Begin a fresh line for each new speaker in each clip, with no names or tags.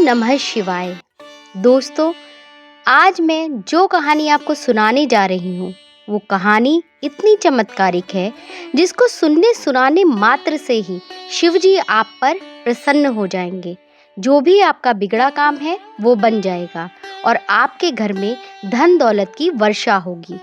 नमः शिवाय। दोस्तों, आज मैं जो कहानी आपको सुनाने जा रही हूँ वो कहानी इतनी चमत्कारिक है जिसको सुनने सुनाने मात्र से ही शिव जी आप पर प्रसन्न हो जाएंगे। जो भी आपका बिगड़ा काम है वो बन जाएगा और आपके घर में धन दौलत की वर्षा होगी।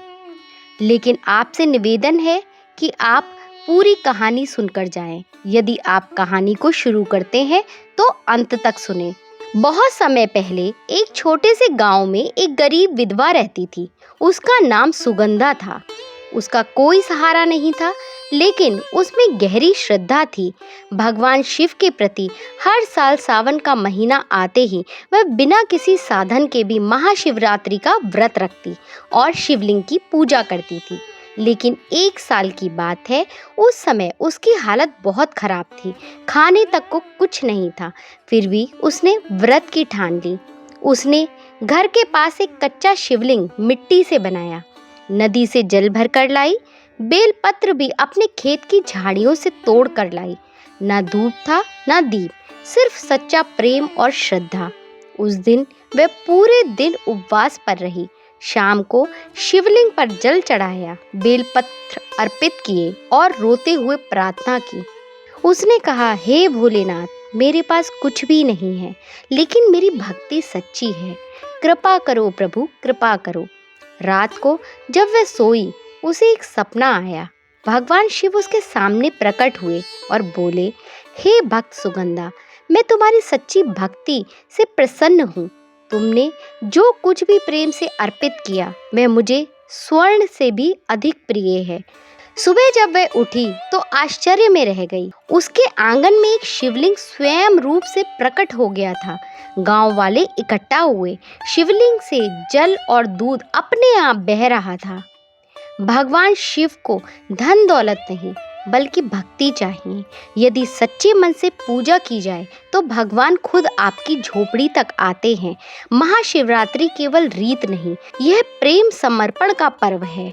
लेकिन आपसे निवेदन है कि आप पूरी कहानी सुनकर जाएं। यदि आप कहानी को शुरू करते हैं तो अंत तक सुने। बहुत समय पहले एक छोटे से गांव में एक गरीब विधवा रहती थी। उसका नाम सुगंधा था। उसका कोई सहारा नहीं था, लेकिन उसमें गहरी श्रद्धा थी भगवान शिव के प्रति। हर साल सावन का महीना आते ही वह बिना किसी साधन के भी महाशिवरात्रि का व्रत रखती और शिवलिंग की पूजा करती थी। लेकिन एक साल की बात है, उस समय उसकी हालत बहुत खराब थी। खाने तक को कुछ नहीं था। फिर भी उसने व्रत की ठान ली। उसने घर के पास एक कच्चा शिवलिंग मिट्टी से बनाया, नदी से जल भर कर लाई, बेलपत्र भी अपने खेत की झाड़ियों से तोड़ कर लाई। ना धूप था ना दीप, सिर्फ सच्चा प्रेम और श्रद्धा। उस दिन वह पूरे दिन उपवास पर रही। शाम को शिवलिंग पर जल चढ़ाया, बेलपत्र अर्पित किए और रोते हुए प्रार्थना की। उसने कहा, हे भोलेनाथ, मेरे पास कुछ भी नहीं है, लेकिन मेरी भक्ति सच्ची है। कृपा करो प्रभु, कृपा करो। रात को जब वह सोई, उसे एक सपना आया। भगवान शिव उसके सामने प्रकट हुए और बोले, हे भक्त सुगंधा, मैं तुम्हारी सच्ची भक्ति से प्रसन्न हूँ। तुमने जो कुछ भी प्रेम से अर्पित किया वह मुझे स्वर्ण से भी अधिक प्रिय है। सुबह जब वह उठी तो आश्चर्य में रह गई। उसके आंगन में एक शिवलिंग स्वयं रूप से प्रकट हो गया था। गांव वाले इकट्ठा हुए। शिवलिंग से जल और दूध अपने आप बह रहा था। भगवान शिव को धन दौलत नहीं बल्कि भक्ति चाहिए। यदि सच्चे मन से पूजा की जाए तो भगवान खुद आपकी झोपड़ी तक आते हैं। महाशिवरात्रि केवल रीत नहीं, यह प्रेम समर्पण का पर्व है।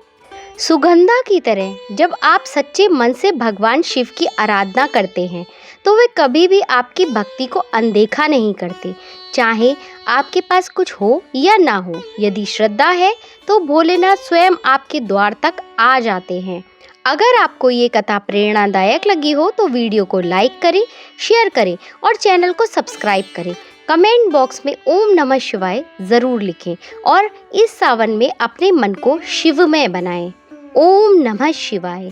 सुगंधा की तरह जब आप सच्चे मन से भगवान शिव की आराधना करते हैं तो वे कभी भी आपकी भक्ति को अनदेखा नहीं करते, चाहे आपके पास कुछ हो या ना हो। यदि श्रद्धा है तो भोलेनाथ स्वयं आपके द्वार तक आ जाते हैं। अगर आपको ये कथा प्रेरणादायक लगी हो तो वीडियो को लाइक करें, शेयर करें और चैनल को सब्सक्राइब करें। कमेंट बॉक्स में ओम नमः शिवाय ज़रूर लिखें और इस सावन में अपने मन को शिवमय बनाएं। ओम नमः शिवाय।